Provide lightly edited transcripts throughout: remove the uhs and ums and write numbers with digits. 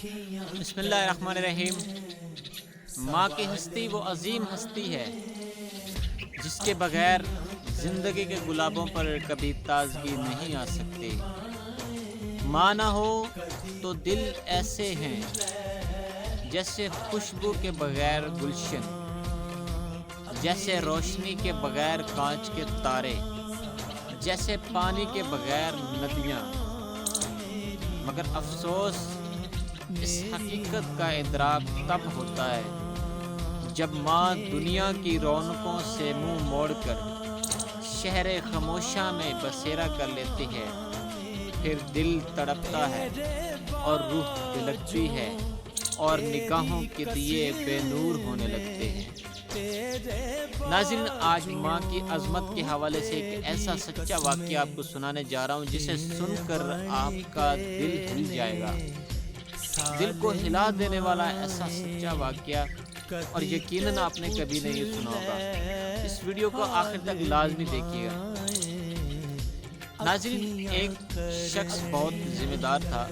بسم اللہ الرحمن الرحیم۔ ماں کی ہستی وہ عظیم ہستی ہے جس کے بغیر زندگی کے گلابوں پر کبھی تازگی نہیں آ سکتی۔ ماں نہ ہو تو دل ایسے ہیں جیسے خوشبو کے بغیر گلشن، جیسے روشنی کے بغیر کانچ کے تارے، جیسے پانی کے بغیر ندیاں۔ مگر افسوس اس حقیقت کا ادراک تب ہوتا ہے جب ماں دنیا کی رونقوں سے منہ موڑ کر شہر خاموشاں میں بسیرا کر لیتی ہے۔ پھر دل تڑپتا ہے اور روح بلکتی ہے اور نگاہوں کے دیے بے نور ہونے لگتے ہیں۔ ناظرین، آج ماں کی عظمت کے حوالے سے ایک ایسا سچا واقعہ آپ کو سنانے جا رہا ہوں جسے سن کر آپ کا دل ہل جائے گا۔ دل کو ہلا دینے والا ایسا سچا واقعہ، اور یقیناً آپ نے کبھی نہیں سنا ہوگا۔ اس ویڈیو کو آخر تک لازمی دیکھیے گا۔ ناظرین، ایک شخص بہت ذمہ دار تھا،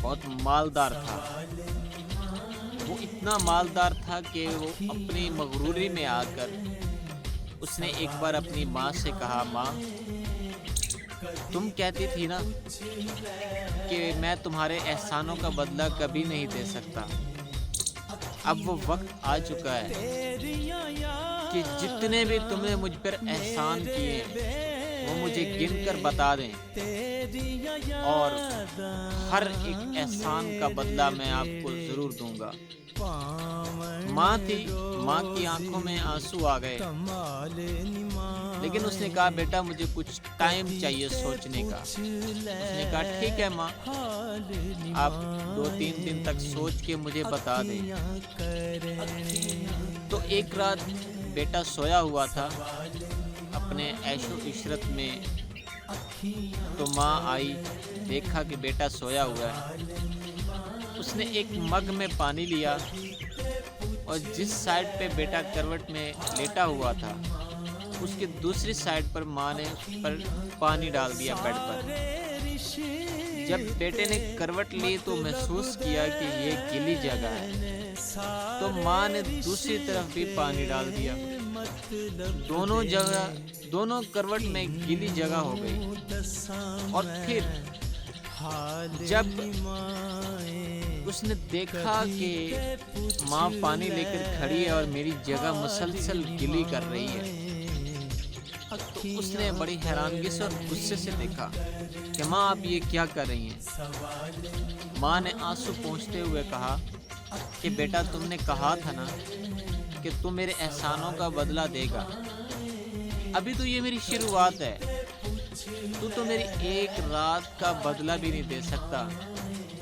بہت مالدار تھا۔ وہ اتنا مالدار تھا کہ وہ اپنی مغروری میں آ کر اس نے ایک بار اپنی ماں سے کہا، ماں تم کہتی تھی نا کہ میں تمہارے احسانوں کا بدلہ کبھی نہیں دے سکتا۔ اب وہ وقت آ چکا ہے کہ جتنے بھی تم نے مجھ پر احسان کیے وہ مجھے گن کر بتا دیں، اور ہر ایک احسان کا بدلہ میں آپ کو ضرور دوں گا۔ ماں تھی، ماں کی آنکھوں میں آنسو آ گئے، لیکن اس نے کہا، بیٹا مجھے کچھ ٹائم چاہیے سوچنے کا۔ اس نے کہا، ٹھیک ہے ماں، آپ 2-3 دن تک سوچ کے مجھے بتا دیں۔ تو ایک رات بیٹا سویا ہوا تھا اپنے عیش و عشرت میں، تو ماں آئی، دیکھا کہ بیٹا سویا ہوا ہے۔ اس نے ایک مگ میں پانی لیا اور جس سائڈ پہ بیٹا کروٹ میں لیٹا ہوا تھا اس کی دوسری سائڈ پر ماں نے اس پر پانی ڈال دیا بیڈ پر۔ جب بیٹے نے کروٹ لی تو محسوس کیا کہ یہ گیلی جگہ ہے، تو ماں نے دوسری طرف بھی پانی ڈال دیا۔ دونوں کروٹ میں گیلی جگہ ہو گئی۔ اور پھر جب اس نے دیکھا کہ ماں پانی لے کر کھڑی ہے اور میری جگہ مسلسل گیلی کر رہی ہے، تو اس نے بڑی حیرانگی سے اور غصے سے دیکھا کہ ماں آپ یہ کیا کر رہی ہیں۔ ماں نے آنسو پونچھتے ہوئے کہا کہ بیٹا تم نے کہا تھا نا کہ تم میرے احسانوں کا بدلہ دے گا۔ ابھی تو یہ میری شروعات ہے، تو میری ایک رات کا بدلہ بھی نہیں دے سکتا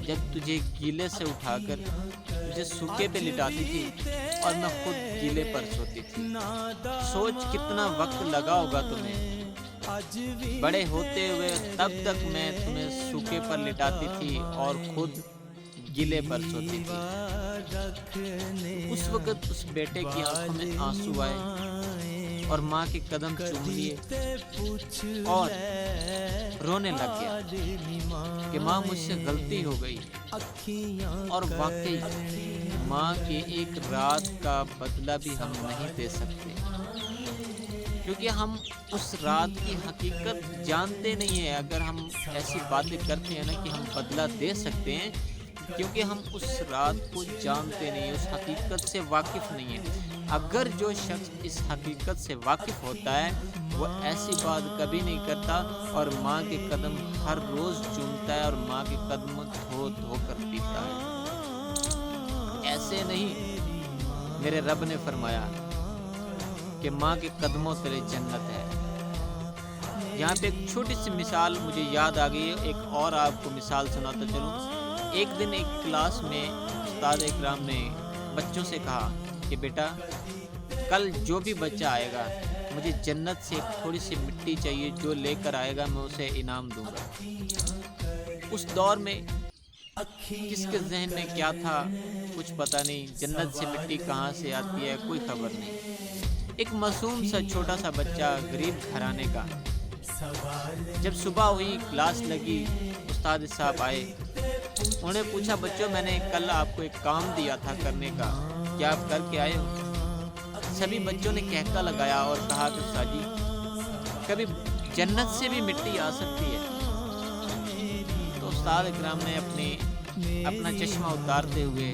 جب تجھے گیلے سے اٹھا کر مجھے سوکے پہ لٹاتی تھی اور میں خود گیلے پر سوتی تھی۔ سوچ کتنا وقت لگا ہوگا تمہیں، بڑے ہوتے ہوئے تب تک میں تمہیں سوکے پر لٹاتی تھی اور خود گیلے پر سوتی تھی۔ اس وقت اس بیٹے کی آنکھوں میں آنسو آئے اور ماں کے قدم چوم لیے اور رونے لگ گیا کہ ماں مجھ سے غلطی ہو گئی۔ اور واقعی ماں کی ایک رات کا بدلہ بھی ہم نہیں دے سکتے، کیونکہ ہم اس رات کی حقیقت جانتے نہیں ہیں۔ اگر ہم ایسی باتیں کرتے ہیں نا کہ ہم بدلہ دے سکتے ہیں، کیونکہ ہم اس رات کو جانتے نہیں ہیں، اس حقیقت سے واقف نہیں ہیں۔ اگر جو شخص اس حقیقت سے واقف ہوتا ہے وہ ایسی بات کبھی نہیں کرتا اور ماں کے قدم ہر روز چومتا ہے اور ماں کے قدم دھو دھو کر پیتا ہے۔ ایسے نہیں، میرے رب نے فرمایا کہ ماں کے قدموں تلے جنت ہے۔ یہاں پہ ایک چھوٹی سی مثال مجھے یاد آ گئی ہے، ایک اور آپ کو مثال سناتا چلوں۔ ایک دن ایک کلاس میں استاد اکرام نے بچوں سے کہا کہ بیٹا کل جو بھی بچہ آئے گا مجھے جنت سے ایک تھوڑی سی مٹی چاہیے، جو لے کر آئے گا میں اسے انعام دوں گا۔ اس دور میں کس کے ذہن میں کیا تھا کچھ پتہ نہیں، جنت سے مٹی کہاں سے آتی ہے کوئی خبر نہیں۔ ایک معصوم سا چھوٹا سا بچہ غریب گھرانے کا، جب صبح ہوئی کلاس لگی، استاد صاحب آئے، انہوں نے پوچھا بچوں میں نے کل آپ کو ایک کام دیا تھا کرنے کا، کیا آپ کر کے آئے ہو؟ سبھی بچوں نے کہکا لگایا اور کہا کہ استاد جی کبھی جنت سے بھی مٹی آ سکتی ہے۔ تو استاد اکرام نے اپنا چشمہ اتارتے ہوئے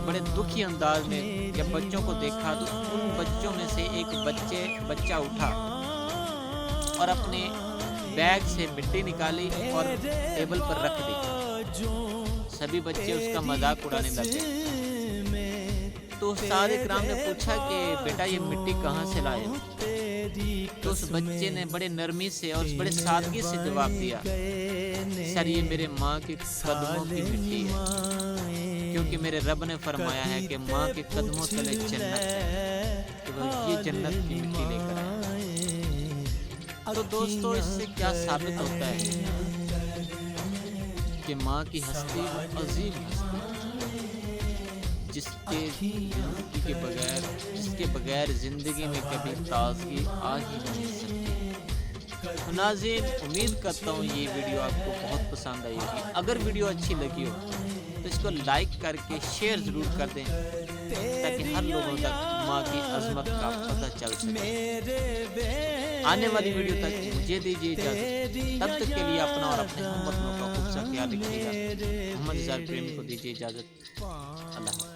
بڑے دکھی انداز میں جب بچوں کو دیکھا تو ان بچوں میں سے ایک بچہ اٹھا اور اپنے بیگ سے مٹی نکالی اور ٹیبل پر رکھ دی۔ سبھی بچے اس کا مذاق اڑانے لگے۔ تو استاد اکرام نے پوچھا کہ بیٹا یہ مٹی کہاں سے لائے؟ تو اس بچے نے بڑے نرمی سے اور بڑے سادگی سے جواب دیا، سر یہ میرے ماں کے قدموں کی مٹی ہے، کیونکہ میرے رب نے فرمایا ہے کہ ماں کے قدموں تلے جنت ہے، تو وہ یہ جنت کی مٹی لے کر آئے۔ تو دوستو اس سے کیا ثابت ہوتا ہے کہ ماں کی ہستی عظیم ہستی، جس کے بغیر زندگی میں کبھی تازگی آ ہی نہیں سکتی۔ ناظرین امید کرتا ہوں یہ ویڈیو آپ کو بہت پسند آئی ہوگی۔ اگر ویڈیو اچھی لگی ہو تو اس کو لائک کر کے شیئر ضرور کر دیں تاکہ ہر لوگوں تک ماں کی عظمت کا پتہ چل سکے۔ آنے والی ویڈیو تک مجھے دیجیے اجازت، تب تک کے لیے اپنا اور اپنے ہم وطنوں کا خوب سا خیال رکھیے گا۔ محمد اظہار پریمی کو دیجیے اجازت، اللہ حافظ۔